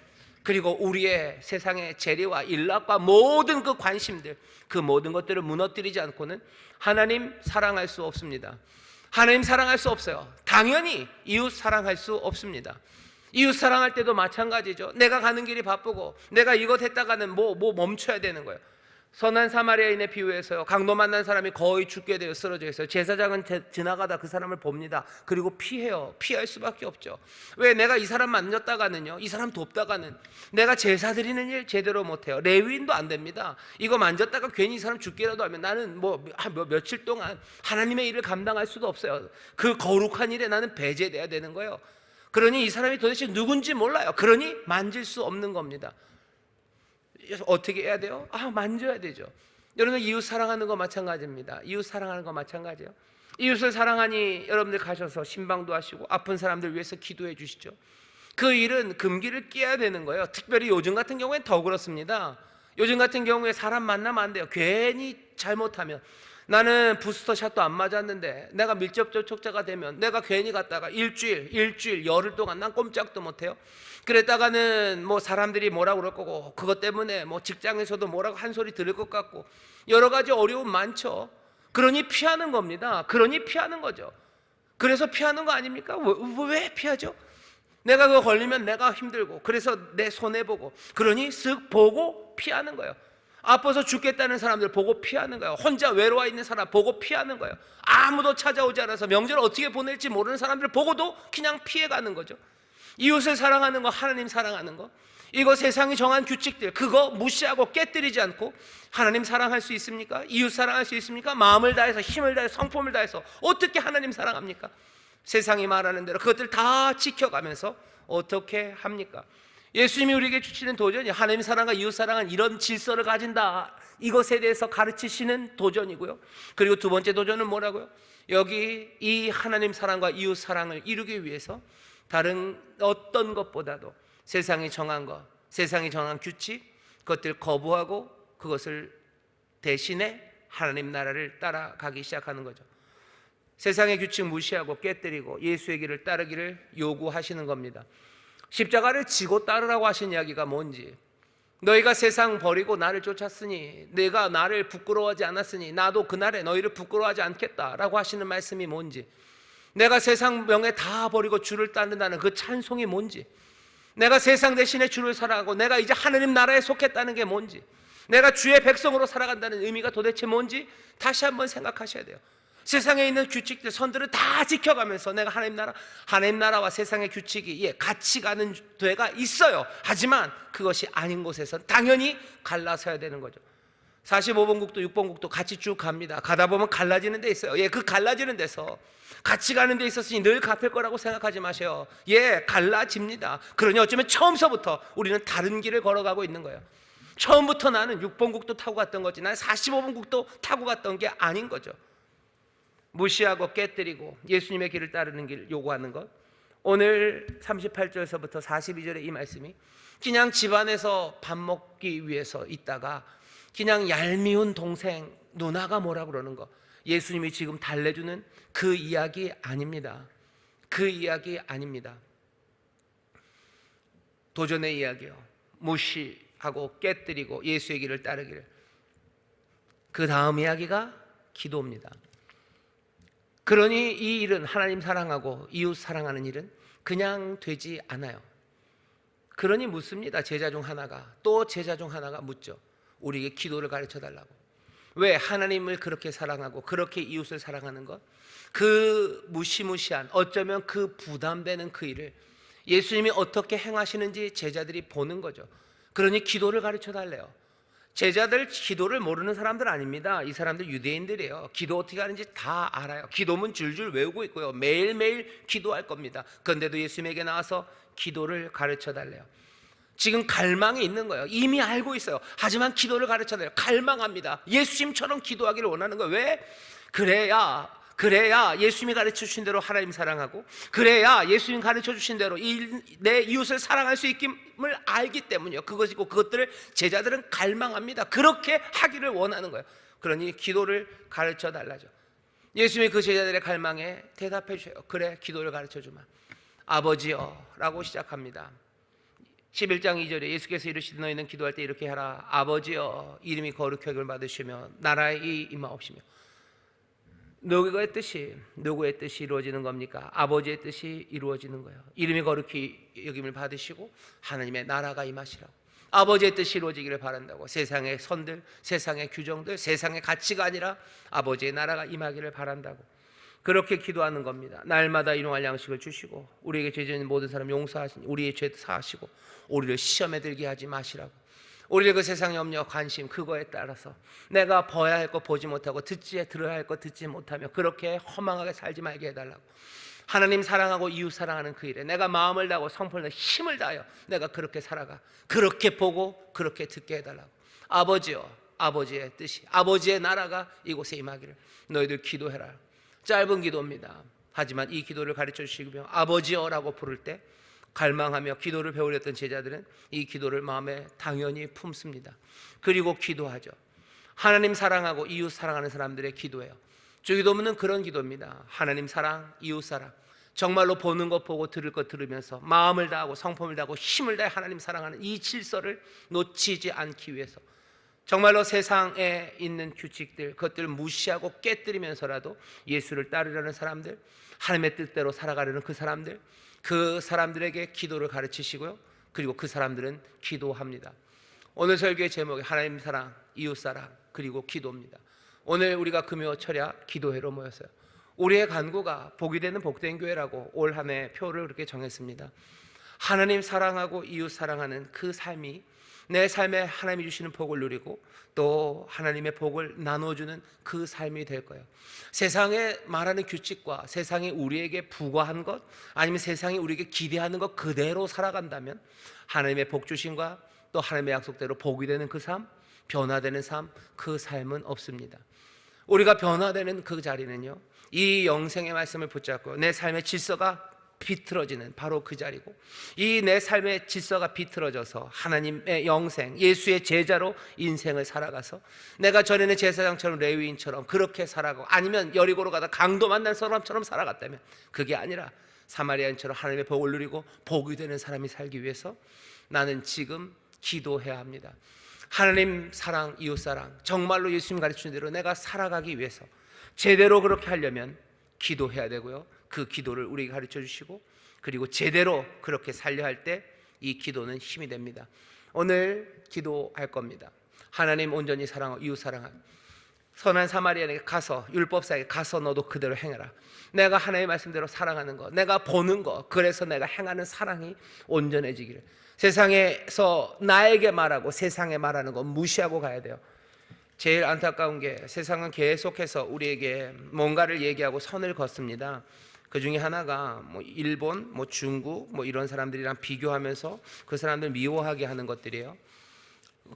그리고 우리의 세상의 재리와 일락과 모든 그 관심들, 그 모든 것들을 무너뜨리지 않고는 하나님 사랑할 수 없습니다. 하나님 사랑할 수 없어요. 당연히 이웃 사랑할 수 없습니다. 이웃 사랑할 때도 마찬가지죠. 내가 가는 길이 바쁘고 내가 이것 했다가는 뭐 멈춰야 되는 거예요. 선한 사마리아인의 비유에서요, 강도 만난 사람이 거의 죽게 되어 쓰러져 있어요. 제사장은 지나가다 그 사람을 봅니다. 그리고 피해요. 피할 수밖에 없죠. 왜? 내가 이 사람 만졌다가는요, 이 사람 돕다가는 내가 제사 드리는 일 제대로 못해요. 레위인도 안 됩니다. 이거 만졌다가 괜히 이 사람 죽기라도 하면 나는 며칠 동안 하나님의 일을 감당할 수도 없어요. 그 거룩한 일에 나는 배제돼야 되는 거예요. 그러니 이 사람이 도대체 누군지 몰라요. 그러니 만질 수 없는 겁니다. 어떻게 해야 돼요? 만져야 되죠. 여러분, 이웃 사랑하는 거 마찬가지입니다. 이웃 사랑하는 거 마찬가지예요. 이웃을 사랑하니 여러분들 가셔서 신방도 하시고 아픈 사람들 위해서 기도해 주시죠. 그 일은 금기를 깨야 되는 거예요. 특별히 요즘 같은 경우엔 더 그렇습니다. 요즘 같은 경우에 사람 만나면 안 돼요. 괜히 잘못하면, 나는 부스터샷도 안 맞았는데 내가 밀접 접촉자가 되면 내가 괜히 갔다가 일주일 열흘 동안 난 꼼짝도 못해요. 그랬다가는 뭐 사람들이 뭐라고 그럴 거고, 그것 때문에 뭐 직장에서도 뭐라고 한 소리 들을 것 같고, 여러 가지 어려움 많죠. 그러니 피하는 겁니다. 그러니 피하는 거죠. 그래서 피하는 거 아닙니까? 왜 피하죠? 내가 그거 걸리면 내가 힘들고, 그래서 내 손해보고, 그러니 쓱 보고 피하는 거예요. 아파서 죽겠다는 사람들 보고 피하는 거예요. 혼자 외로워 있는 사람 보고 피하는 거예요. 아무도 찾아오지 않아서 명절을 어떻게 보낼지 모르는 사람들 보고도 그냥 피해가는 거죠. 이웃을 사랑하는 거, 하나님 사랑하는 거, 이거 세상이 정한 규칙들, 그거 무시하고 깨뜨리지 않고 하나님 사랑할 수 있습니까? 이웃 사랑할 수 있습니까? 마음을 다해서, 힘을 다해서, 성품을 다해서 어떻게 하나님 사랑합니까? 세상이 말하는 대로 그것들 다 지켜가면서 어떻게 합니까? 예수님이 우리에게 주시는 도전이 하나님 사랑과 이웃 사랑은 이런 질서를 가진다, 이것에 대해서 가르치시는 도전이고요. 그리고 두 번째 도전은 뭐라고요? 여기 이 하나님 사랑과 이웃 사랑을 이루기 위해서 다른 어떤 것보다도 세상이 정한 것, 세상이 정한 규칙, 그것들 거부하고 그것을 대신에 하나님 나라를 따라가기 시작하는 거죠. 세상의 규칙 무시하고 깨뜨리고 예수의 길을 따르기를 요구하시는 겁니다. 십자가를 지고 따르라고 하신 이야기가 뭔지, 너희가 세상 버리고 나를 쫓았으니, 내가 나를 부끄러워하지 않았으니 나도 그날에 너희를 부끄러워하지 않겠다라고 하시는 말씀이 뭔지, 내가 세상 명예 다 버리고 주를 따른다는 그 찬송이 뭔지, 내가 세상 대신에 주를 사랑하고 내가 이제 하느님 나라에 속했다는 게 뭔지, 내가 주의 백성으로 살아간다는 의미가 도대체 뭔지 다시 한번 생각하셔야 돼요. 세상에 있는 규칙들, 선들을 다 지켜가면서 내가 하나님 나라와 세상의 규칙이 같이 가는 데가 있어요. 하지만 그것이 아닌 곳에서는 당연히 갈라서야 되는 거죠. 45번 국도 6번 국도 같이 쭉 갑니다. 가다 보면 갈라지는 데 있어요. 그 갈라지는 데서 같이 가는 데 있었으니 늘 같을 거라고 생각하지 마세요. 갈라집니다. 그러니 어쩌면 처음서부터 우리는 다른 길을 걸어가고 있는 거예요. 처음부터 나는 6번 국도 타고 갔던 거지, 나는 45번 국도 타고 갔던 게 아닌 거죠. 무시하고 깨뜨리고 예수님의 길을 따르는 길 요구하는 것, 오늘 38절에서부터 42절의 이 말씀이 그냥 집안에서 밥 먹기 위해서 있다가 그냥 얄미운 동생 누나가 뭐라 그러는 거, 예수님이 지금 달래주는 그 이야기 아닙니다. 그 이야기 아닙니다. 도전의 이야기요. 무시하고 깨뜨리고 예수의 길을 따르기를. 그 다음 이야기가 기도입니다. 그러니 이 일은, 하나님 사랑하고 이웃 사랑하는 일은 그냥 되지 않아요. 그러니 묻습니다. 제자 중 하나가, 또 제자 중 하나가 묻죠. 우리에게 기도를 가르쳐 달라고. 왜? 하나님을 그렇게 사랑하고 그렇게 이웃을 사랑하는 것, 그 무시무시한, 어쩌면 그 부담되는 그 일을 예수님이 어떻게 행하시는지 제자들이 보는 거죠. 그러니 기도를 가르쳐 달래요. 제자들 기도를 모르는 사람들 아닙니다. 이 사람들 유대인들이에요. 기도 어떻게 하는지 다 알아요. 기도문 줄줄 외우고 있고요. 매일매일 기도할 겁니다. 그런데도 예수님에게 나와서 기도를 가르쳐 달래요. 지금 갈망이 있는 거예요. 이미 알고 있어요. 하지만 기도를 가르쳐 달래요. 갈망합니다. 예수님처럼 기도하기를 원하는 거예요. 왜? 그래야 예수님이 가르쳐 주신 대로 하나님 사랑하고, 그래야 예수님 가르쳐 주신 대로 내 이웃을 사랑할 수 있음을 알기 때문이요. 그것이고, 그것들을 제자들은 갈망합니다. 그렇게 하기를 원하는 거예요. 그러니 기도를 가르쳐 달라죠. 예수님이 그 제자들의 갈망에 대답해 주세요. 그래, 기도를 가르쳐 주마. 아버지여 라고 시작합니다. 11장 2절에 예수께서 이르시되 너희는 기도할 때 이렇게 하라. 아버지여, 이름이 거룩히 여김을 받으시며 나라의 임하옵시며. 누구의 뜻이 이루어지는 겁니까? 아버지의 뜻이 이루어지는 거예요. 이름이 거룩히 여김을 받으시고 하나님의 나라가 임하시라고. 아버지의 뜻이 이루어지기를 바란다고. 세상의 선들, 세상의 규정들, 세상의 가치가 아니라 아버지의 나라가 임하기를 바란다고. 그렇게 기도하는 겁니다. 날마다 일용할 양식을 주시고 우리에게 죄 지은 모든 사람 용서하시니 우리의 죄 사하시고 우리를 시험에 들게 하지 마시라고. 우리를 그 세상의 염려, 관심, 그거에 따라서 내가 봐야 할 거 보지 못하고 들어야 할 거 듣지 못하며 그렇게 허망하게 살지 말게 해달라고. 하나님 사랑하고 이웃 사랑하는 그 일에 내가 마음을 다하고 성품을 다하고 힘을 다하여 내가 그렇게 살아가, 그렇게 보고 그렇게 듣게 해달라고. 아버지여, 아버지의 뜻이, 아버지의 나라가 이곳에 임하기를 너희들 기도해라. 짧은 기도입니다. 하지만 이 기도를 가르쳐 주시며 아버지여라고 부를 때 갈망하며 기도를 배우렸던 제자들은 이 기도를 마음에 당연히 품습니다. 그리고 기도하죠. 하나님 사랑하고 이웃 사랑하는 사람들의 기도예요. 주기도문은 그런 기도입니다. 하나님 사랑, 이웃 사랑. 정말로 보는 것 보고 들을 것 들으면서 마음을 다하고 성품을 다하고 힘을 다해 하나님 사랑하는 이 질서를 놓치지 않기 위해서 정말로 세상에 있는 규칙들, 그것들을 무시하고 깨뜨리면서라도 예수를 따르려는 사람들, 하나님의 뜻대로 살아가려는 그 사람들에게 기도를 가르치시고요. 그리고 그 사람들은 기도합니다. 오늘 설교의 제목이 하나님 사랑, 이웃 사랑, 그리고 기도입니다. 오늘 우리가 금요 철야 기도회로 모였어요. 우리의 간구가 복이 되는 복된 교회라고 올 한 해 표를 그렇게 정했습니다. 하나님 사랑하고 이웃 사랑하는 그 삶이 내 삶에 하나님이 주시는 복을 누리고 또 하나님의 복을 나눠주는 그 삶이 될 거예요. 세상에 말하는 규칙과 세상이 우리에게 부과한 것, 아니면 세상이 우리에게 기대하는 것 그대로 살아간다면 하나님의 복 주심과 또 하나님의 약속대로 복이 되는 그 삶, 변화되는 삶, 그 삶은 없습니다. 우리가 변화되는 그 자리는요, 이 영생의 말씀을 붙잡고 내 삶의 질서가 비틀어지는 바로 그 자리고, 이 내 삶의 질서가 비틀어져서 하나님의 영생, 예수의 제자로 인생을 살아가서 내가 전에는 제사장처럼 레위인처럼 그렇게 살아가고, 아니면 여리고로 가다 강도 만난 사람처럼 살아갔다면, 그게 아니라 사마리아인처럼 하나님의 복을 누리고 복이 되는 사람이 살기 위해서 나는 지금 기도해야 합니다. 하나님 사랑, 이웃 사랑, 정말로 예수님 가르치신 대로 내가 살아가기 위해서 제대로 그렇게 하려면 기도해야 되고요. 그 기도를 우리에게 가르쳐 주시고, 그리고 제대로 그렇게 살려 할 때 이 기도는 힘이 됩니다. 오늘 기도할 겁니다. 하나님 온전히 사랑하고 이웃 사랑하고, 선한 사마리아에게 가서, 율법사에게 가서 너도 그대로 행해라. 내가 하나님의 말씀대로 사랑하는 것, 내가 보는 것, 그래서 내가 행하는 사랑이 온전해지기를. 세상에서 나에게 말하고 세상에 말하는 것 무시하고 가야 돼요. 제일 안타까운 게 세상은 계속해서 우리에게 뭔가를 얘기하고 선을 걷습니다. 그 중에 하나가 일본, 중국 이런 사람들이랑 비교하면서 그 사람들 미워하게 하는 것들이에요.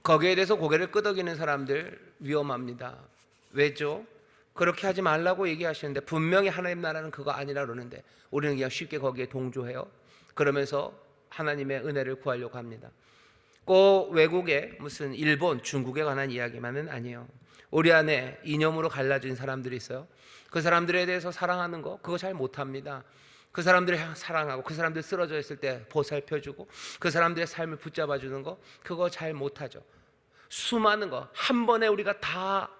거기에 대해서 고개를 끄덕이는 사람들 위험합니다. 왜죠? 그렇게 하지 말라고 얘기하시는데 분명히 하나님 나라는 그거 아니라 그러는데 우리는 그냥 쉽게 거기에 동조해요. 그러면서 하나님의 은혜를 구하려고 합니다. 꼭 외국의 무슨 일본, 중국에 관한 이야기만은 아니에요. 우리 안에 이념으로 갈라진 사람들이 있어요. 그 사람들에 대해서 사랑하는 거 그거 잘 못합니다. 그 사람들을 사랑하고 그 사람들 쓰러져 있을 때 보살펴주고 그 사람들의 삶을 붙잡아주는 거 그거 잘 못하죠. 수많은 거 한 번에 우리가 다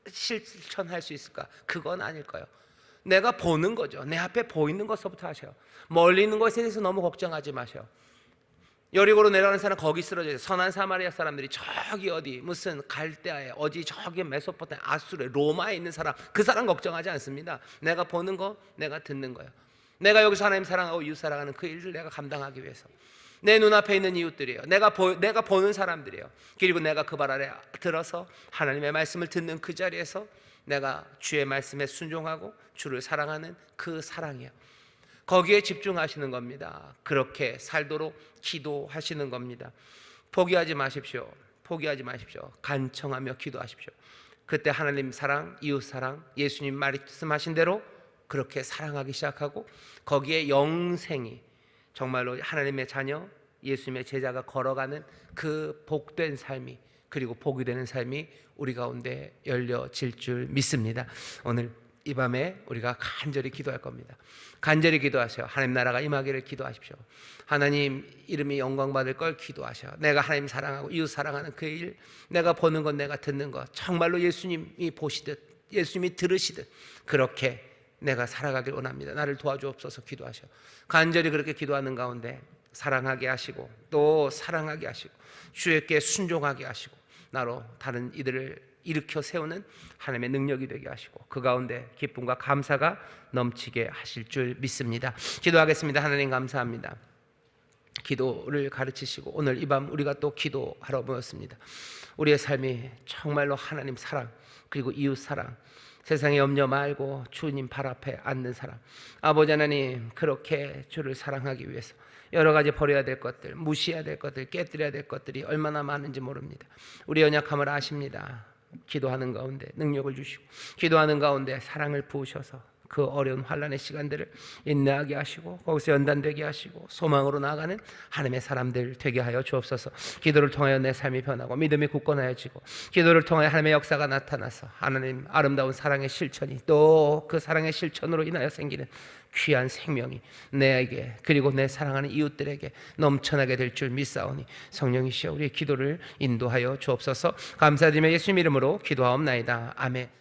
실천할 수 있을까? 그건 아닐 거예요. 내가 보는 거죠. 내 앞에 보이는 것부터 하세요. 멀리 있는 것에 대해서 너무 걱정하지 마세요. 여리고로 내려가는 사람 거기 쓰러져 있어요. 선한 사마리아 사람들이 저기 어디 무슨 갈대아에 어디 저기 메소포타미아 아수르 로마에 있는 사람, 그 사람 걱정하지 않습니다. 내가 보는 거, 내가 듣는 거예요. 내가 여기서 하나님 사랑하고 이웃 사랑하는 그 일을 내가 감당하기 위해서 내 눈앞에 있는 이웃들이에요. 내가 보는 사람들이에요. 그리고 내가 그 발 아래 들어서 하나님의 말씀을 듣는 그 자리에서 내가 주의 말씀에 순종하고 주를 사랑하는 그 사랑이에요. 거기에 집중하시는 겁니다. 그렇게 살도록 기도하시는 겁니다. 포기하지 마십시오. 포기하지 마십시오. 간청하며 기도하십시오. 그때 하나님 사랑, 이웃 사랑, 예수님 말씀하신 대로 그렇게 사랑하기 시작하고 거기에 영생이, 정말로 하나님의 자녀, 예수님의 제자가 걸어가는 그 복된 삶이, 그리고 복이 되는 삶이 우리 가운데 열려질 줄 믿습니다. 오늘 이 밤에 우리가 간절히 기도할 겁니다. 간절히 기도하셔. 하나님 나라가 임하기를 기도하십시오. 하나님 이름이 영광받을 걸 기도하셔. 내가 하나님 사랑하고 이웃 사랑하는 그 일, 내가 보는 것, 내가 듣는 것, 정말로 예수님이 보시듯 예수님이 들으시듯 그렇게 내가 살아가길 원합니다. 나를 도와주옵소서 기도하셔. 간절히 그렇게 기도하는 가운데 사랑하게 하시고 또 사랑하게 하시고 주께 순종하게 하시고 나로 다른 이들을 일으켜 세우는 하나님의 능력이 되게 하시고 그 가운데 기쁨과 감사가 넘치게 하실 줄 믿습니다. 기도하겠습니다. 하나님 감사합니다. 기도를 가르치시고 오늘 이 밤 우리가 또 기도하러 모였습니다. 우리의 삶이 정말로 하나님 사랑, 그리고 이웃 사랑, 세상의 염려 말고 주님 발 앞에 앉는 사람, 아버지 하나님 그렇게 주를 사랑하기 위해서 여러 가지 버려야 될 것들, 무시해야 될 것들, 깨뜨려야 될 것들이 얼마나 많은지 모릅니다. 우리 연약함을 아십니다. 기도하는 가운데 능력을 주시고 기도하는 가운데 사랑을 부으셔서 그 어려운 환난의 시간들을 인내하게 하시고 거기서 연단되게 하시고 소망으로 나아가는 하나님의 사람들 되게 하여 주옵소서. 기도를 통하여 내 삶이 변하고 믿음이 굳건하여지고 기도를 통하여 하나님의 역사가 나타나서 하나님 아름다운 사랑의 실천이 또 그 사랑의 실천으로 인하여 생기는 귀한 생명이 내게 그리고 내 사랑하는 이웃들에게 넘쳐나게 될 줄 믿사오니 성령이시여 우리의 기도를 인도하여 주옵소서. 감사드리며 예수님 이름으로 기도하옵나이다. 아멘.